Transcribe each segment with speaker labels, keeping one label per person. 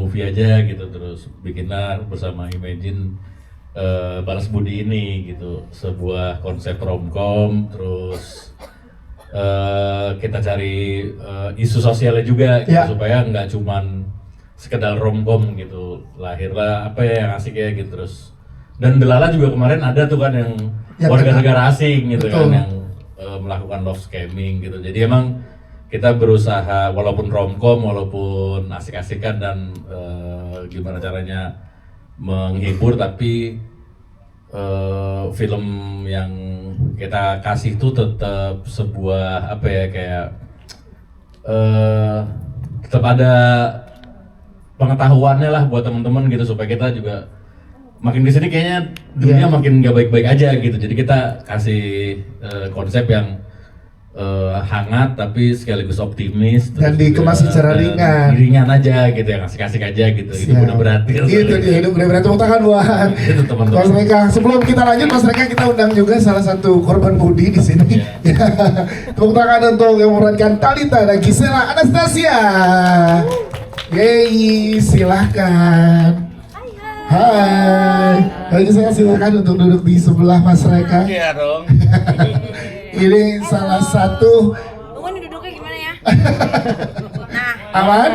Speaker 1: movie aja gitu, terus bikinlah bersama Imagine Balas Budi ini gitu, sebuah konsep romcom, terus kita cari isu sosialnya juga gitu, supaya nggak cuman sekedar romcom gitu. Lahirlah apa ya yang asik ya gitu. Terus dan Delala juga kemarin ada tuh kan yang warga negara asing gitu. Betul. Kan yang melakukan love scamming gitu. Jadi emang kita berusaha walaupun romcom, walaupun asik-asikan dan gimana caranya menghibur, tapi film yang kita kasih itu tetap sebuah apa ya, kayak tetap ada pengetahuannya lah buat teman-teman gitu, supaya kita juga makin kesini kayaknya dunia makin gak baik-baik aja gitu. Jadi kita kasih konsep yang hangat tapi sekaligus optimis dan
Speaker 2: dikemas secara
Speaker 1: ringan aja gitu, yang asik-asik aja gitu. Hidup udah berat gitu.
Speaker 2: Itu dia, hidup udah berat. Tepuk tangan buat Mas Reka. Sebelum kita lanjut, Mas Reka, kita undang juga salah satu korban Budi di sini. Tepuk tangan untuk yang memerankan Talitha dan Gisela Anastasia. Yeay, silahkan. Hai. Lagi saya silakan untuk duduk di sebelah Mas Reka.
Speaker 3: Iya dong.
Speaker 2: Ini salah satu.
Speaker 4: Ini duduknya gimana ya? Nah,
Speaker 2: Aman?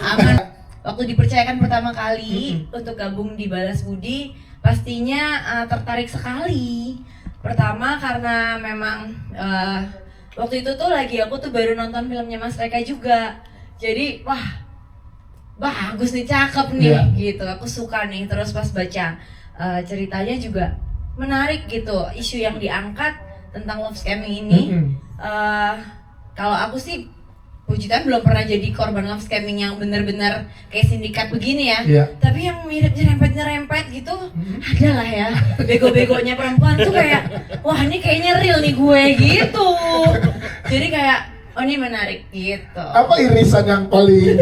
Speaker 4: Aman. Waktu dipercayakan pertama kali untuk gabung di Balas Budi, pastinya tertarik sekali. Pertama karena memang waktu itu tuh aku tuh baru nonton filmnya Mas Reka juga. Jadi wah, bagus nih, cakep nih, gitu. Aku suka nih. Terus pas baca ceritanya juga menarik gitu, isu yang diangkat tentang love scamming ini. Kalau aku sih puji Tuhan belum pernah jadi korban love scamming yang benar-benar kayak sindikat begini ya. Tapi yang mirip nyerempet gitu ada lah ya. Bego-begonya perempuan tuh kayak, wah ini kayaknya real nih gue gitu. Jadi kayak, oh ini menarik gitu.
Speaker 2: Apa irisan yang paling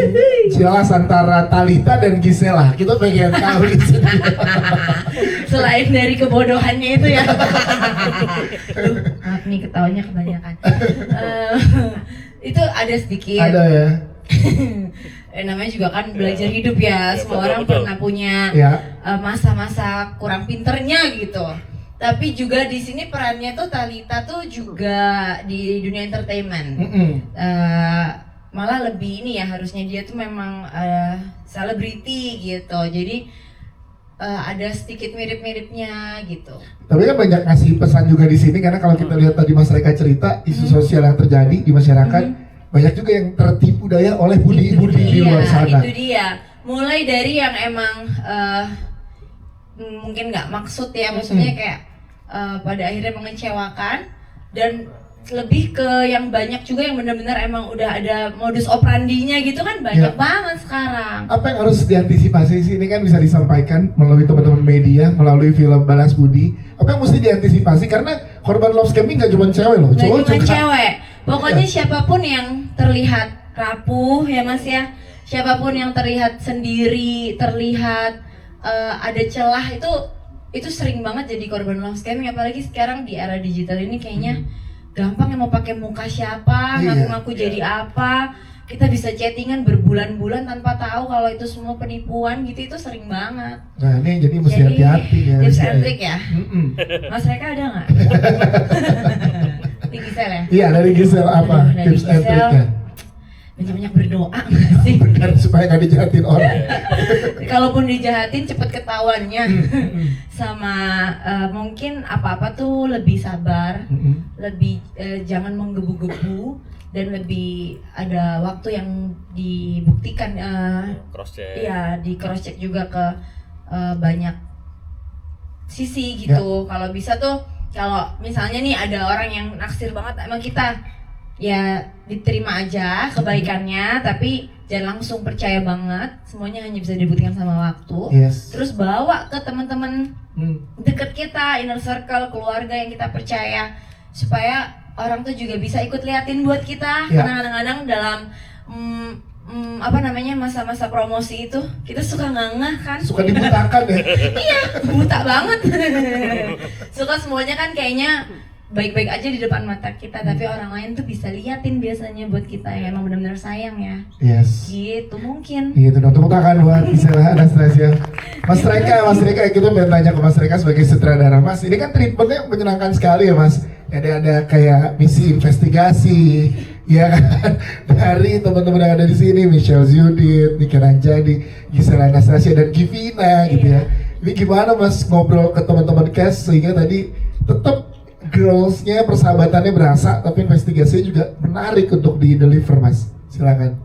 Speaker 2: jelas antara Talitha dan Gisela? Kita pengen tahu di sini.
Speaker 4: Selain dari kebodohannya itu ya. Maaf nih, ketawanya kebanyakan. Itu ada sedikit.
Speaker 2: Ada ya.
Speaker 4: Namanya juga kan belajar hidup ya. Semua orang pernah punya masa-masa kurang pinternya gitu. Tapi juga di sini perannya tuh Talitha tuh juga di dunia entertainment. Malah lebih ini ya, harusnya dia tuh memang selebriti gitu. Jadi ada sedikit mirip-miripnya gitu.
Speaker 2: Tapi kan banyak ngasih pesan juga di sini, karena kalau kita lihat tadi Mas Reka cerita isu sosial yang terjadi di masyarakat, banyak juga yang tertipu daya oleh budi-budi di luar sana.
Speaker 4: Itu dia. Mulai dari yang emang mungkin nggak maksud ya, maksudnya kayak pada akhirnya mengecewakan, dan lebih ke yang banyak juga yang benar-benar emang udah ada modus operandinya gitu kan, banyak banget sekarang.
Speaker 2: Apa yang harus diantisipasi sih? Ini kan bisa disampaikan melalui teman-teman media, melalui film Balas Budi. Apa yang mesti diantisipasi? Karena korban love scamming nggak cuma cewek loh, cowok juga.
Speaker 4: Cewek. Pokoknya siapapun yang terlihat rapuh ya Mas ya, siapapun yang terlihat sendiri, terlihat ada celah, itu sering banget jadi korban love scamming. Apalagi sekarang di era digital ini kayaknya gampang yang mau pakai muka siapa, ngaku-ngaku jadi apa. Kita bisa chattingan berbulan-bulan tanpa tahu kalau itu semua penipuan gitu, itu sering banget.
Speaker 2: Nah ini jadi mesti hati-hati ya.
Speaker 4: Tips and trick ya. Mas Reka ada nggak? Di Gisel ya?
Speaker 2: Iya, dari Gisel apa tips and triknya?
Speaker 4: Banyak-banyak berdoa nggak sih?
Speaker 2: Benar, supaya nggak dijahatin orang.
Speaker 4: Kalaupun dijahatin cepet ketahuannya. Sama mungkin apa-apa tuh lebih sabar, lebih jangan menggebu-gebu, dan lebih ada waktu yang dibuktikan.
Speaker 3: Cross check.
Speaker 4: Iya, di cross check juga ke banyak sisi gitu. Kalau bisa tuh, kalau misalnya nih ada orang yang naksir banget emang kita, ya diterima aja kebaikannya, tapi jangan langsung percaya banget. Semuanya hanya bisa dibuktikan sama waktu. Terus bawa ke teman-teman deket kita, inner circle, keluarga yang kita percaya, supaya orang tuh juga bisa ikut liatin buat kita. Karena kadang-kadang dalam masa-masa promosi itu kita suka ngangah kan,
Speaker 2: suka dibutakan ya.
Speaker 4: Iya, buta banget. Suka semuanya kan kayaknya baik-baik aja di depan mata kita, tapi orang lain tuh bisa liatin biasanya buat kita yang emang benar-benar sayang ya.
Speaker 2: Yes.
Speaker 4: Gitu mungkin.
Speaker 2: Gitu dong, tepuk tangan buat Gisela Anastasia. Mas Reka, kita pengen tanya ke Mas Reka sebagai sutradara. Mas, ini kan treatmentnya menyenangkan sekali ya Mas. Ada kayak misi investigasi, ya kan? Dari teman-teman yang ada di sini, Michelle Judith, Nika Ranjadi, Gisela Anastasia dan Givina gitu ya. Ini gimana Mas ngobrol ke teman-teman cast sehingga tadi tetap girls-nya, persahabatannya berasa, tapi investigasinya juga menarik untuk di-deliver, Mas. Silakan.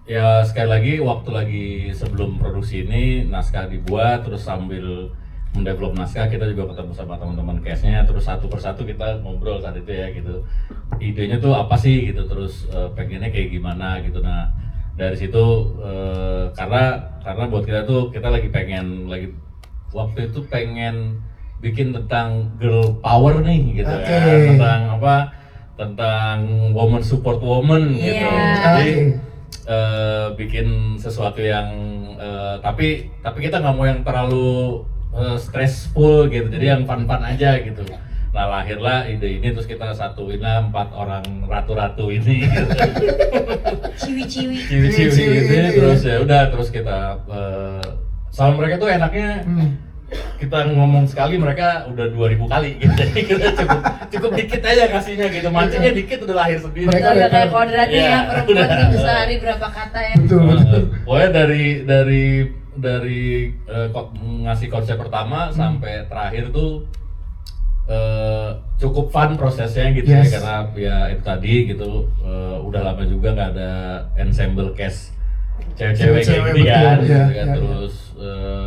Speaker 1: Ya sekali lagi, waktu lagi sebelum produksi ini naskah dibuat, terus sambil mendevelop naskah kita juga ketemu sama teman-teman cast-nya, terus satu persatu kita ngobrol saat itu ya gitu. Idenya tuh apa sih gitu, terus pengennya kayak gimana gitu. Nah dari situ karena buat kita tuh kita lagi waktu itu pengen bikin tentang girl power nih gitu ya, tentang woman support woman gitu. Jadi bikin sesuatu yang tapi kita nggak mau yang terlalu stressful gitu, jadi yang fun-fun aja gitu. Nah lahirlah ide ini, terus kita satuinlah 4 orang ratu-ratu ini gitu.
Speaker 4: Ciwi-ciwi
Speaker 1: ini, terus ya udah, terus kita sama mereka tuh enaknya kita ngomong sekali mereka udah 2000 kali gitu. Jadi kita cukup dikit aja kasihnya gitu, mancingnya dikit udah lahir sendiri.
Speaker 4: Mereka udah kayak kodratnya ya, perempuan tuh sehari berapa kata ya.
Speaker 2: Betul.
Speaker 1: Pokoknya dari ngasih konsep pertama sampai terakhir tuh cukup fun prosesnya gitu ya, karena ya itu tadi gitu udah lama juga nggak ada ensemble cast cewek-cewek kayak gini kan, terus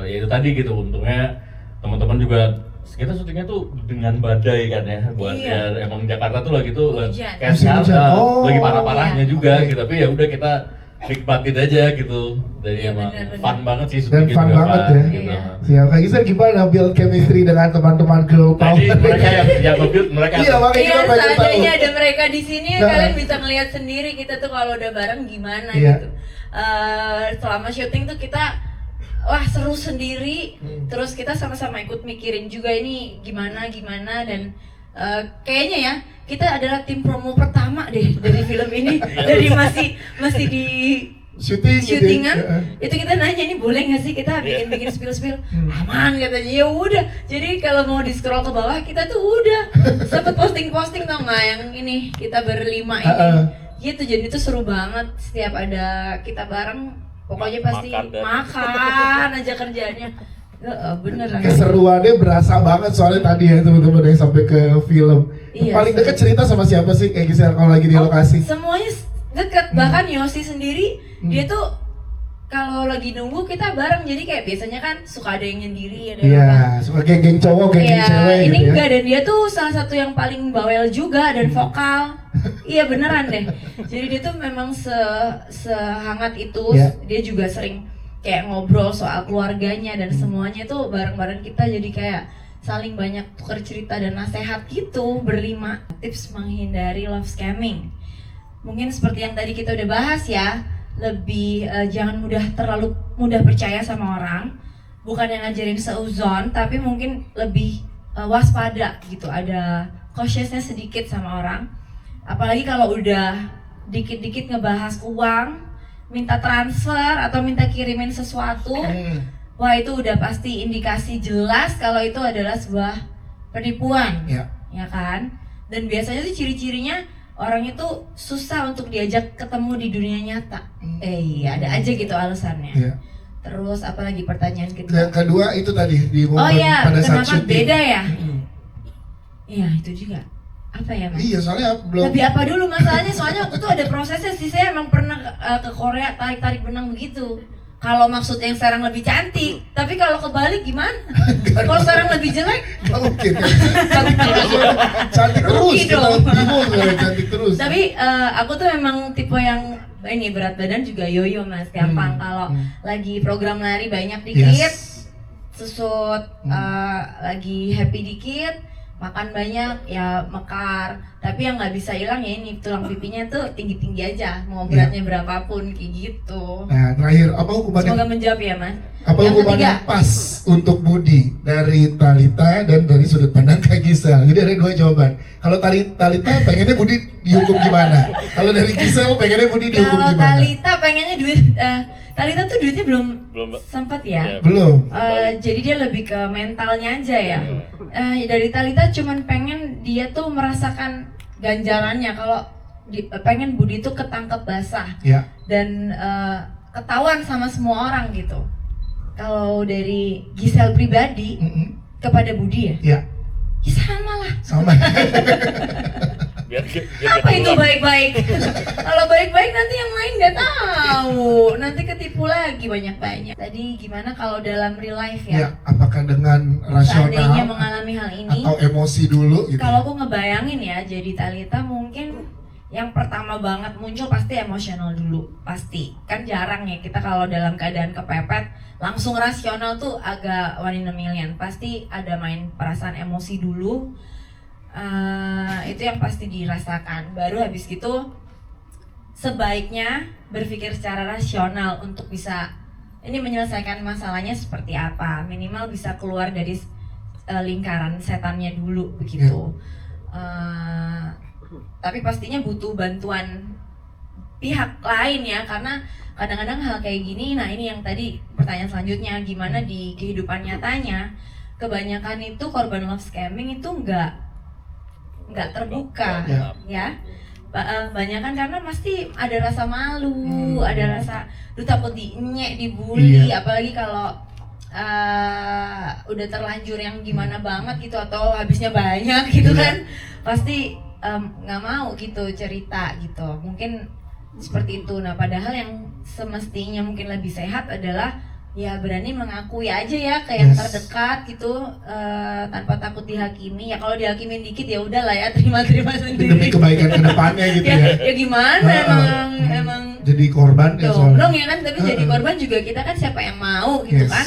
Speaker 1: ya itu tadi gitu, untungnya teman-teman juga kita syutingnya tuh dengan badai kan ya, buat ya emang Jakarta tuh lagi tuh cast lagi parah-parahnya juga gitu, tapi ya udah kita nikmatin aja gitu. Jadi emang fun banget sih,
Speaker 2: dan fun banget ya gitu. Siap, Kak Gisel gimana build chemistry dengan teman-teman girl power?
Speaker 1: Tadi mereka yang nge-build mereka.
Speaker 2: Iya,
Speaker 4: seandainya ada mereka di sini kalian bisa ngelihat sendiri kita tuh kalau udah bareng gimana gitu. Selama syuting tuh kita seru sendiri, terus kita sama-sama ikut mikirin juga ini gimana dan kayaknya ya kita adalah tim promo pertama deh dari film ini. Dari masih di syutingan itu kita nanya ini boleh nggak sih kita bikin spill aman katanya, ya udah. Jadi kalau mau di scroll ke bawah kita tuh udah sempet posting tau nggak yang ini kita berlima ini gitu. Jadi itu seru banget, setiap ada kita bareng pokoknya pasti makan aja kerjaannya. Beneran.
Speaker 2: Keseruannya berasa banget soalnya tadi ya teman-teman yang sampai ke film. Paling dekat cerita sama siapa sih kayak Gisel kalau lagi di lokasi?
Speaker 4: Semuanya dekat, bahkan Yosi sendiri dia tuh kalau lagi nunggu kita bareng, jadi kayak biasanya kan suka ada yang nyendiri, ada yang
Speaker 2: suka geng-geng cowok, geng-geng cewek
Speaker 4: ini
Speaker 2: gitu
Speaker 4: enggak, dan dia tuh salah satu yang paling bawel juga dan vokal. Iya beneran deh. Jadi dia tuh memang sehangat itu. Dia juga sering kayak ngobrol soal keluarganya dan semuanya tuh bareng-bareng kita, jadi kayak saling banyak tukar cerita dan nasihat gitu berlima. Tips menghindari love scamming, mungkin seperti yang tadi kita udah bahas ya, lebih jangan terlalu mudah percaya sama orang. Bukan yang ngajarin seuzon, tapi mungkin lebih waspada gitu, ada cautiousness sedikit sama orang. Apalagi kalau udah dikit-dikit ngebahas uang, minta transfer atau minta kirimin sesuatu, wah itu udah pasti indikasi jelas kalau itu adalah sebuah penipuan, ya kan? Dan biasanya tuh ciri-cirinya orang itu susah untuk diajak ketemu di dunia nyata. Ada aja gitu alasannya. Terus apalagi pertanyaan kedua?
Speaker 2: Yang kedua itu tadi di momen pada saat syuting.
Speaker 4: Kenapa beda ya? Iya itu juga. Apa ya Mas?
Speaker 2: Iya soalnya belum.
Speaker 4: Lebih apa dulu masalahnya? Soalnya waktu itu ada prosesnya sih, saya emang pernah ke Korea tarik benang begitu. Kalau maksudnya yang sekarang lebih cantik, tapi kalau kebalik gimana? Kalau sekarang lebih jelek?
Speaker 2: Gak mungkin. Cantik terus, kita bingung kalau cantik terus.
Speaker 4: Tapi aku tuh memang tipe yang ini berat badan juga yoyo Mas, gampang kalau lagi program lari banyak dikit, susut, lagi happy dikit, makan banyak ya mekar, tapi yang nggak bisa hilang ya ini tulang pipinya tuh tinggi-tinggi aja, mau beratnya berapapun kayak gitu.
Speaker 2: Nah, terakhir apa hukuman
Speaker 4: Semoga menjawab ya Mas.
Speaker 2: apa
Speaker 4: Yang
Speaker 2: hukuman
Speaker 4: ketiga,
Speaker 2: yang pas untuk Budi dari Talita dan dari sudut pandang Kak Gisel? Jadi ada 2 jawaban. Kalau Talita pengennya Budi dihukum gimana? Kalau dari Gisel pengennya Budi dihukum
Speaker 4: kalau
Speaker 2: gimana?
Speaker 4: Talita pengennya Talita tuh duitnya belum sempat ya.
Speaker 2: Belum.
Speaker 4: Jadi dia lebih ke mentalnya aja ya. Dari Talita cuman pengen dia tuh merasakan ganjarannya kalau pengen Budi tuh ketangkep basah
Speaker 2: Ya.
Speaker 4: dan ketahuan sama semua orang gitu. Kalau dari Gisel pribadi kepada Budi ya sama lah.
Speaker 2: Sama.
Speaker 3: biar
Speaker 4: Apa itu baik-baik? Kalau baik-baik nanti yang lain nggak tahu, nanti ketipu lagi banyak-banyak. Tadi gimana kalau dalam real life
Speaker 2: Ya,
Speaker 4: ya?
Speaker 2: apakah dengan
Speaker 4: Seandainya
Speaker 2: rasional
Speaker 4: mengalami hal ini,
Speaker 2: atau emosi dulu gitu?
Speaker 4: kalau aku ngebayangin ya, jadi Talita mungkin yang pertama banget muncul pasti emosional dulu, pasti. Kan jarang ya kita kalau dalam keadaan kepepet langsung rasional tuh agak one in a million. Pasti ada main perasaan emosi dulu. Itu yang pasti dirasakan. Baru habis gitu sebaiknya berpikir secara rasional untuk bisa ini menyelesaikan masalahnya seperti apa. Minimal bisa keluar dari lingkaran setannya dulu begitu. Tapi pastinya butuh bantuan pihak lain ya, karena kadang-kadang hal kayak gini, nah ini yang tadi pertanyaan selanjutnya, gimana di kehidupan nyatanya kebanyakan itu korban love scamming itu nggak terbuka ya. Banyak kan karena pasti ada rasa malu, ada rasa takut dinyek, dibully, apalagi kalau udah terlanjur yang gimana banget gitu atau habisnya banyak gitu kan, pasti nggak mau gitu cerita gitu, mungkin seperti itu. Nah padahal yang semestinya mungkin lebih sehat adalah ya berani mengakui aja ya ke yang terdekat gitu, tanpa takut dihakimi. Ya kalau dihakimin dikit ya udahlah ya, terima sendiri
Speaker 2: demi kebaikan kedepannya gitu ya.
Speaker 4: Ya gimana, emang
Speaker 2: jadi korban ya soalnya.
Speaker 4: dong ya kan, tapi jadi korban juga kita kan, siapa yang mau gitu kan.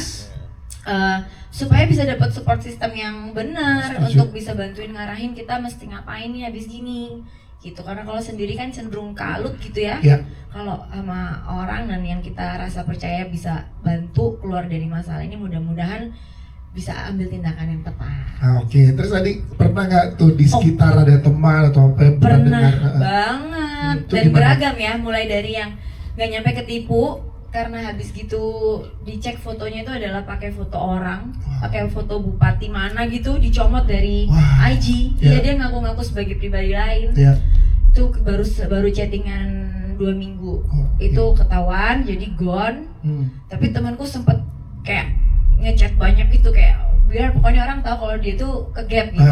Speaker 4: Supaya bisa dapat support system yang benar untuk bisa bantuin ngarahin kita mesti ngapain nih habis gini gitu. Karena kalau sendiri kan cenderung kalut gitu ya. Kalau sama orang dan yang kita rasa percaya bisa bantu keluar dari masalah ini, mudah-mudahan bisa ambil tindakan yang tepat.
Speaker 2: Oke, terus tadi pernah nggak tuh di sekitar ada teman atau apa yang
Speaker 4: Pernah
Speaker 2: dengar?
Speaker 4: banget, dan
Speaker 2: gimana?
Speaker 4: beragam ya, mulai dari yang nggak nyampe ketipu karena habis gitu dicek fotonya itu adalah pakai foto orang, pakai foto bupati mana gitu, dicomot dari IG. Dia ngaku-ngaku sebagai pribadi lain. Itu baru chattingan 2 minggu, itu ketahuan jadi gone. Tapi temanku sempet kayak ngechat banyak gitu, kayak biar pokoknya orang tahu kalau dia tuh ke gap gitu.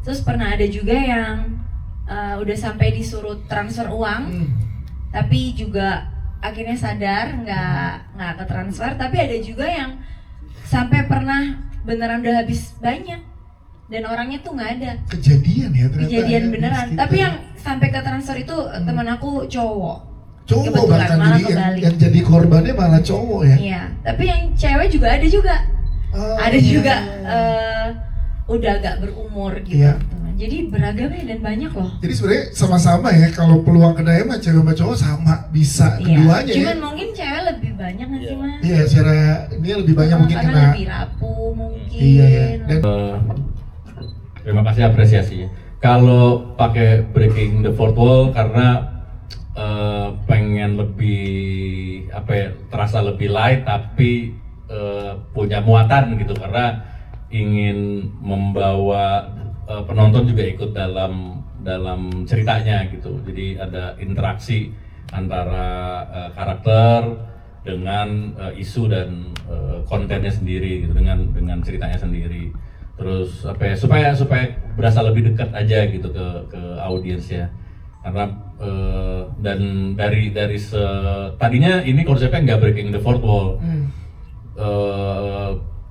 Speaker 4: Terus pernah ada juga yang udah sampai disuruh transfer uang, tapi juga akhirnya sadar nggak ke transfer. Tapi ada juga yang sampai pernah beneran udah habis banyak dan orangnya tuh nggak ada.
Speaker 2: Kejadian ya ternyata.
Speaker 4: Kejadian beneran. Tapi yang sampai ke transfer itu teman aku cowok.
Speaker 2: Cowok bahkan jadi yang jadi korbannya malah cowok ya.
Speaker 4: Iya. Tapi yang cewek juga ada juga. Ada juga udah agak berumur gitu. Jadi beragam ya dan banyak loh.
Speaker 2: Jadi sebenarnya sama-sama ya, kalau peluang kena mah cewek sama cowok sama, bisa keduanya.
Speaker 4: Cuman mungkin cewek lebih banyak nggak sih Mas?
Speaker 2: Iya, secara ini lebih banyak mungkin
Speaker 4: karena
Speaker 2: kena.
Speaker 4: lebih rapuh mungkin.
Speaker 2: Iya ya. Dan
Speaker 1: terima kasih apresiasinya. Kalau pakai breaking the fourth wall karena pengen lebih terasa lebih light tapi punya muatan gitu, karena ingin membawa penonton juga ikut dalam ceritanya gitu. Jadi ada interaksi antara karakter dengan isu dan kontennya sendiri gitu, dengan ceritanya sendiri. Terus supaya berasa lebih dekat aja gitu ke audiensnya. Karena dan dari tadinya ini konsepnya nggak breaking the fourth wall.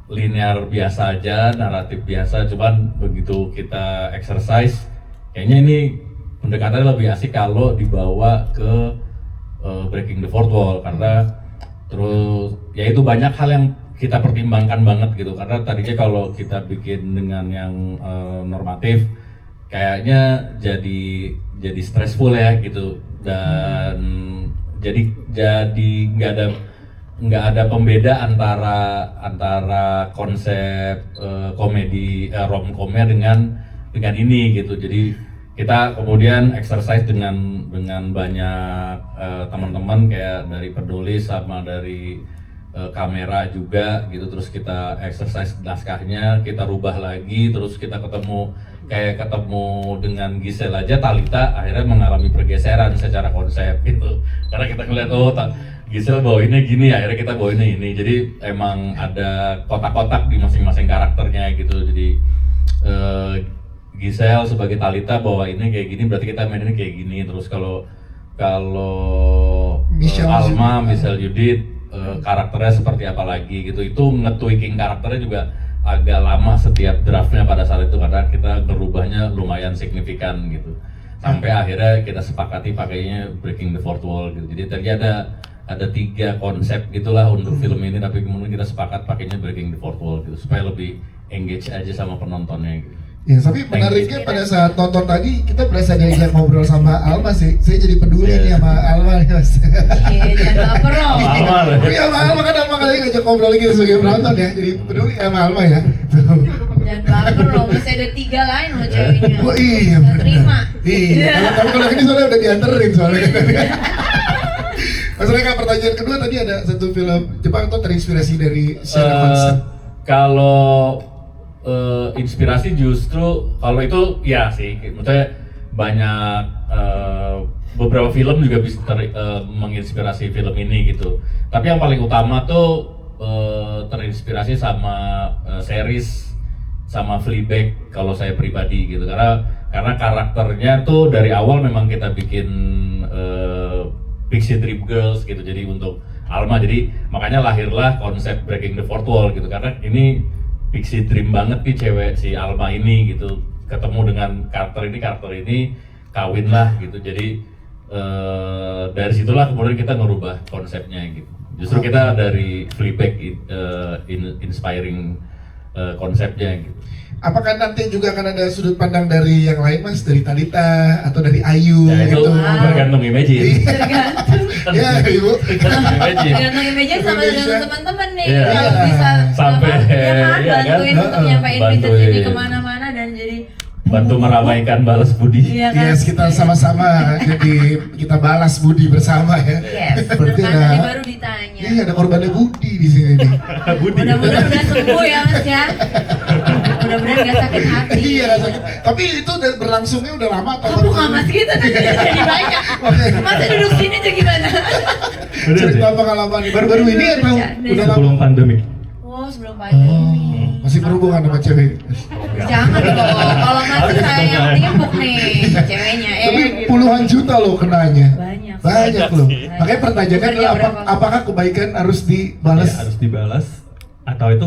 Speaker 1: Linear biasa aja, naratif biasa, cuman begitu kita exercise kayaknya ini pendekatannya lebih asik kalau dibawa ke breaking the fourth wall, karena terus ya itu banyak hal yang kita pertimbangkan banget gitu, karena tadinya kalau kita bikin dengan yang normatif kayaknya jadi stressful ya gitu, dan jadi nggak ada pembeda antara konsep komedi romcomnya dengan ini gitu. Jadi kita kemudian exercise dengan banyak teman-teman kayak dari Peduli sama dari kamera juga gitu, terus kita exercise naskahnya, kita rubah lagi, terus kita ketemu dengan Giselle aja, Talita akhirnya mengalami pergeseran secara konsep gitu, karena kita ngeliat Giselle bawainnya gini, akhirnya kita bawainnya ini, jadi emang ada kotak-kotak di masing-masing karakternya gitu. Jadi Giselle sebagai Talita bawainnya kayak gini, berarti kita mainnya kayak gini. Terus kalau Alma, Michelle Judith karakternya seperti apa lagi gitu, itu nge-tweaking karakternya juga agak lama setiap draftnya pada saat itu, karena kita berubahnya lumayan signifikan gitu, sampai akhirnya kita sepakati pakainya breaking the fourth wall gitu. Jadi tadi ada 3 konsep gitulah untuk film ini, tapi kemudian kita sepakat pakainya breaking the fourth wall gitu, supaya lebih engage aja sama penontonnya gitu.
Speaker 2: Ya, tapi menariknya pada saat nonton tadi kita berasa diajak ngobrol sama Alma sih. Saya jadi peduli nih sama Alma nih, Mas.
Speaker 4: Iya, jangan baper loh.
Speaker 2: Iya, sama Alma kan Alma kali ngajak ngobrol lagi sebagai penonton ya. Jadi peduli sama Alma ya.
Speaker 4: Jangan baper loh, masih ada 3 lain loh ceweknya.
Speaker 2: Oh iya.
Speaker 4: Nggak terima.
Speaker 2: Iya. Kalau ini soalnya udah dianterin soalnya. Mas Reka, pertanyaan kedua tadi ada satu film Jepang itu terinspirasi dari secara konsep.
Speaker 1: Kalau inspirasi justru kalau itu ya sih, maksudnya banyak beberapa film juga bisa menginspirasi film ini gitu. Tapi yang paling utama tuh terinspirasi sama series sama Fleabag kalau saya pribadi gitu, karena karakternya tuh dari awal memang kita bikin Pixie Dream Girls gitu. Jadi untuk Alma, jadi makanya lahirlah konsep Breaking the Fourth Wall gitu, karena ini Pixie Dream banget nih cewek si Alma ini gitu, ketemu dengan karakter ini kawin lah gitu. Jadi dari situlah kemudian kita ngerubah konsepnya gitu. Justru kita dari Fleabag inspiring konsepnya gitu.
Speaker 2: Apakah nanti juga akan ada sudut pandang dari yang lain, Mas? Dari Talita atau dari Ayu
Speaker 1: Ya, itu
Speaker 2: gitu?
Speaker 1: tergantung imagine.
Speaker 4: Tergantung.
Speaker 2: Ya, Ibu.
Speaker 4: Tergantung image sama tergantung teman-teman nih.
Speaker 1: Iya.
Speaker 4: Kalau bisa
Speaker 1: Sampai,
Speaker 4: ya kan,
Speaker 1: iya kan?
Speaker 4: bantuin untuk nyampein
Speaker 1: Bantuin.
Speaker 4: bisnis ini kemana-mana dan jadi
Speaker 1: Bantu meramaikan balas budi.
Speaker 4: Iya kan?
Speaker 2: Yes, kita sama-sama jadi kita balas budi bersama ya.
Speaker 4: Yes,
Speaker 2: Berarti
Speaker 4: kan
Speaker 2: ada,
Speaker 4: tadi baru ditanya.
Speaker 2: iya ada korbannya Budi di sini nih.
Speaker 1: Budi.
Speaker 4: Mudah-mudahan udah sembuh ya Mas ya. Mudah-mudahan gak sakit hati.
Speaker 2: Iya, nggak sakit. Tapi itu udah berlangsungnya udah lama atau
Speaker 4: Kamu nggak Mas gitu tadi jadi banyak.
Speaker 2: Oke.
Speaker 4: Masa duduk sini aja gimana?
Speaker 2: Cerita pengalaman nih baru-baru ini atau
Speaker 4: Bercanda.
Speaker 2: udah
Speaker 3: Sebelum
Speaker 2: lama?
Speaker 3: pandemi.
Speaker 4: Oh sebelum pandemi.
Speaker 2: Masih berhubungan sama cewek.
Speaker 4: Jangan dong. Kalau masih saya yang penting empuk nih ceweknya.
Speaker 2: Tapi
Speaker 4: Gitu.
Speaker 2: puluhan juta loh kenanya.
Speaker 4: Banyak.
Speaker 2: Banyak loh. Makanya pertanyaannya
Speaker 4: Kerja
Speaker 2: adalah
Speaker 4: berapa?
Speaker 2: apakah kebaikan harus dibalas?
Speaker 3: Ya, harus dibalas atau itu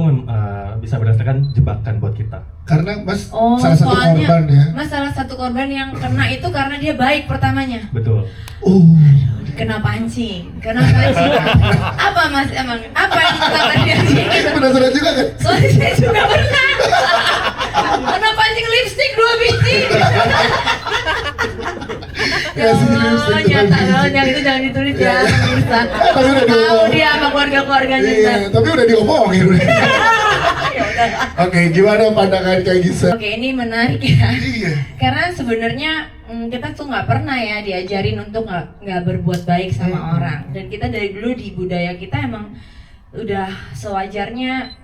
Speaker 3: bisa berdasarkan jebakan buat kita.
Speaker 2: Karena Mas
Speaker 4: Oh,
Speaker 2: salah satu
Speaker 4: soalnya
Speaker 2: korban ya.
Speaker 4: Mas salah satu korban yang kena itu karena dia baik pertamanya.
Speaker 3: Betul.
Speaker 4: Kena pancing. Kena pancing. Apa Mas emang? Apa yang dikatakan dia?
Speaker 2: Penasaran juga kan?
Speaker 4: Soalnya saya juga pernah. Kena pancing lipstick 2 biji.
Speaker 2: Ya, sih, lipstick dua
Speaker 4: nyata
Speaker 2: biji.
Speaker 4: loh, yang itu jangan ditulis ya, pemirsa.
Speaker 2: Tapi udah
Speaker 4: Tahu
Speaker 2: diomong.
Speaker 4: dia sama keluarga-keluarganya.
Speaker 2: Iya, tapi udah diomongin.
Speaker 4: Ya udah.
Speaker 2: Oke, gimana pandangan Kak Gisa?
Speaker 4: Oke, ini menarik ya.
Speaker 2: Iya.
Speaker 4: Karena sebenarnya kita tuh nggak pernah ya diajarin untuk nggak berbuat baik sama orang. Dan kita dari dulu di budaya kita emang udah sewajarnya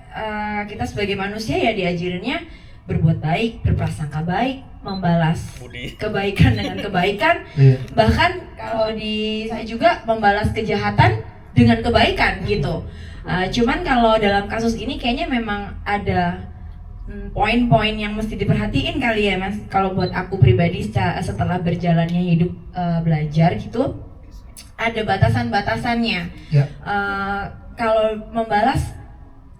Speaker 4: kita sebagai manusia ya diajarinnya berbuat baik, berprasangka baik, membalas kebaikan dengan kebaikan.
Speaker 2: Iya.
Speaker 4: Bahkan kalau di saya juga membalas kejahatan dengan kebaikan gitu. Cuman kalau dalam kasus ini kayaknya memang ada poin-poin yang mesti diperhatiin kali ya Mas. Kalau buat aku pribadi setelah berjalannya hidup belajar gitu, ada batasan-batasannya.
Speaker 2: Ya.
Speaker 4: Kalau membalas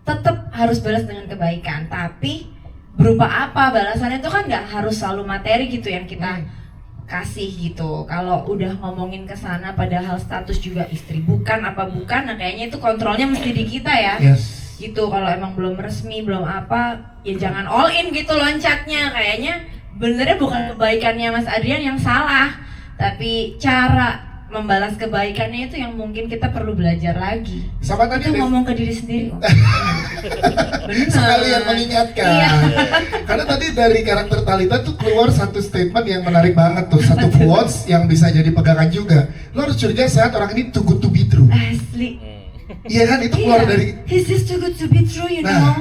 Speaker 4: tetap harus balas dengan kebaikan, tapi berupa apa balasannya itu kan nggak harus selalu materi gitu yang kita kasih gitu. Kalau udah ngomongin ke sana padahal status juga istri bukan apa bukan, nah kayaknya itu kontrolnya mesti di kita ya.
Speaker 2: Yes.
Speaker 4: gitu. Kalau emang belum resmi, belum apa, ya jangan all in gitu loncatnya. Kayaknya benernya bukan kebaikannya Mas Adrian yang salah, tapi cara membalas kebaikannya itu yang mungkin kita perlu belajar lagi.
Speaker 2: Sama tadi
Speaker 4: Itu ngomong ke diri sendiri. Bener.
Speaker 2: sekalian mengingatkan.
Speaker 4: Iya.
Speaker 2: Karena tadi dari karakter Talita tuh keluar satu statement yang menarik banget tuh, satu quotes yang bisa jadi pegangan juga. Lo harus curiga saat orang ini too good to be true.
Speaker 4: Asli.
Speaker 2: Iya kan, itu keluar
Speaker 4: Iya.
Speaker 2: dari.
Speaker 4: He's just too good to be true, you know.
Speaker 2: Nah,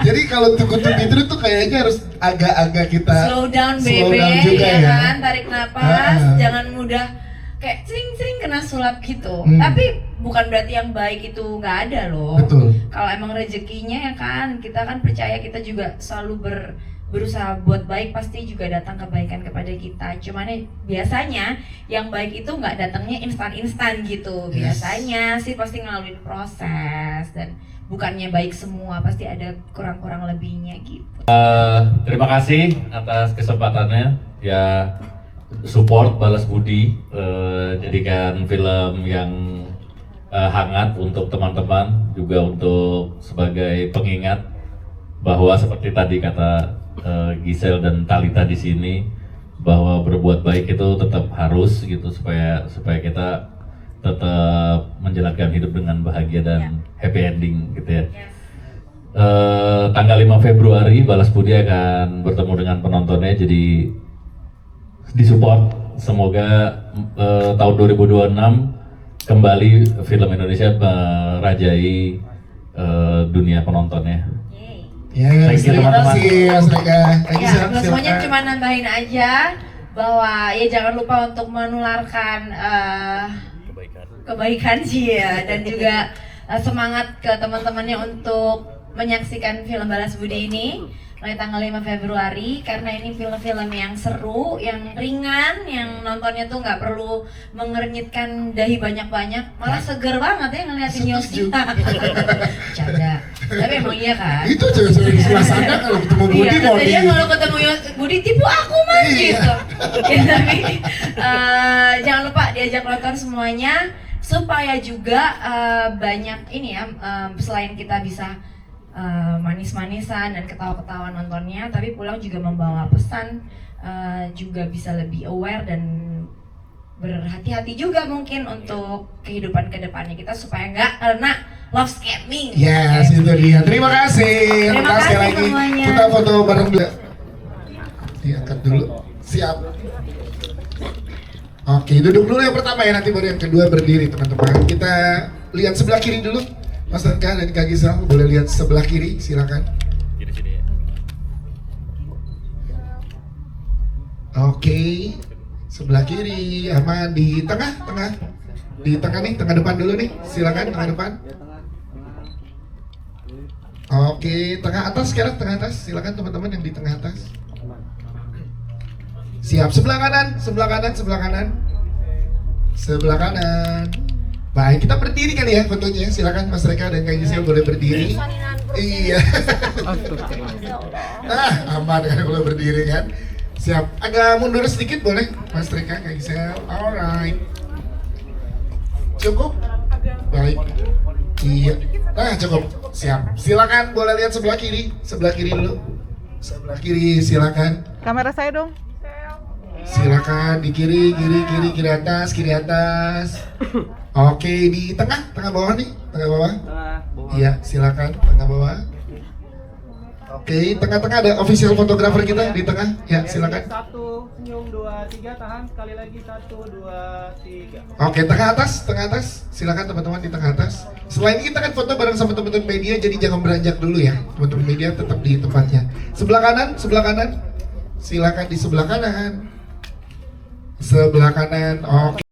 Speaker 2: jadi kalau too good to be true tuh kayaknya harus agak-agak kita
Speaker 4: Slow down,
Speaker 2: slow
Speaker 4: bebe,
Speaker 2: down juga
Speaker 4: ya
Speaker 2: ya.
Speaker 4: kan? Tarik napas,
Speaker 2: Ah.
Speaker 4: jangan mudah kayak sering-sering kena sulap gitu.
Speaker 2: Hmm.
Speaker 4: Tapi bukan berarti yang baik itu nggak ada loh.
Speaker 2: Betul.
Speaker 4: Kalau emang rezekinya ya kan, kita kan percaya kita juga selalu berusaha buat baik, pasti juga datang kebaikan kepada kita. Cuman biasanya yang baik itu nggak datangnya instan-instan gitu.
Speaker 2: Yes.
Speaker 4: Biasanya sih pasti ngelaluin proses dan bukannya baik semua, pasti ada kurang-kurang lebihnya gitu.
Speaker 1: Terima kasih atas kesempatannya ya, support balas budi, jadikan film yang hangat untuk teman-teman, juga untuk sebagai pengingat bahwa seperti tadi kata Gisel dan Talita di sini, bahwa berbuat baik itu tetap harus gitu, supaya kita tetap menjalankan hidup dengan bahagia dan happy ending gitu ya. Tanggal 5 Februari Balas Budi akan bertemu dengan penontonnya, jadi disupport. Semoga tahun 2026 kembali film Indonesia merajai dunia penontonnya.
Speaker 2: Ya,
Speaker 1: Thank you,
Speaker 2: terima
Speaker 1: teman-teman.
Speaker 2: kasih Mas Reka. Thank you,
Speaker 4: Ya,
Speaker 2: Sam.
Speaker 4: semuanya
Speaker 2: Silakan.
Speaker 4: cuma nambahin aja bahwa ya jangan lupa untuk menularkan kebaikan sih ya, dan juga semangat ke teman-temannya untuk menyaksikan film Balas Budi ini mulai tanggal 5 Februari, karena ini film-film yang seru, yang ringan, yang nontonnya tuh nggak perlu mengernyitkan dahi banyak-banyak, malah seger banget ya ngeliatin Yosi.
Speaker 2: Setuju.
Speaker 4: Canda. Tapi emang iya kan?
Speaker 2: Itu cewek-cewek di sebelah sana kalau ketemu Budi
Speaker 4: Iya,
Speaker 2: mau
Speaker 4: kata
Speaker 2: di.
Speaker 4: dia kalau ketemu Budi tipu aku mas
Speaker 2: Iya.
Speaker 4: gitu. Ya, tapi jangan lupa diajak nonton semuanya, supaya juga banyak ini ya, selain kita bisa manis-manisan dan ketawa-ketawa nontonnya, tapi pulang juga membawa pesan, juga bisa lebih aware dan berhati-hati juga mungkin untuk kehidupan kedepannya kita, supaya nggak kena love scamming.
Speaker 2: Yes, itu dia. Terima kasih.
Speaker 4: Terima
Speaker 2: Sekali
Speaker 4: kasih
Speaker 2: lagi.
Speaker 4: semuanya.
Speaker 2: Kita foto bareng dulu. Diangkat dulu. Siap. Oke, duduk dulu yang pertama ya, nanti baru yang kedua berdiri teman-teman. Kita lihat sebelah kiri dulu. Mas Reka dan Kak Gisel boleh lihat sebelah kiri, silakan. Oke, sebelah kiri, aman di tengah, di tengah nih, tengah depan dulu nih, silakan tengah depan. Oke, tengah atas sekarang, tengah atas, silakan teman-teman yang di tengah atas. Siap, sebelah kanan, sebelah kanan, sebelah kanan, sebelah kanan. Baik, kita berdiri kali ya fotonya, silakan Mas Reka dan Kak Gisel boleh berdiri. Iya. Aman kan kalau berdiri kan. Siap, agak mundur sedikit boleh Mas Reka, Kak Gisel. Alright. Cukup? Baik. Iya. Cukup. Siap. Silakan boleh lihat sebelah kiri dulu. Sebelah kiri silakan.
Speaker 5: Kamera saya dong.
Speaker 2: Silakan di kiri atas, kiri atas. Oke, di tengah bawah nih, tengah bawah. Iya, silakan tengah bawah. Oke, tengah-tengah ada official fotografer kita di tengah. Ya, silakan.
Speaker 6: 1, senyum, 2, 3, tahan sekali lagi 1, 2, 3.
Speaker 2: Oke, tengah atas. Silakan teman-teman di tengah atas. Selain ini kita kan foto bareng sama teman-teman media, jadi jangan beranjak dulu ya. Teman-teman media tetap di tempatnya. Sebelah kanan. Silakan di sebelah kanan. Sebelah kanan. Oke.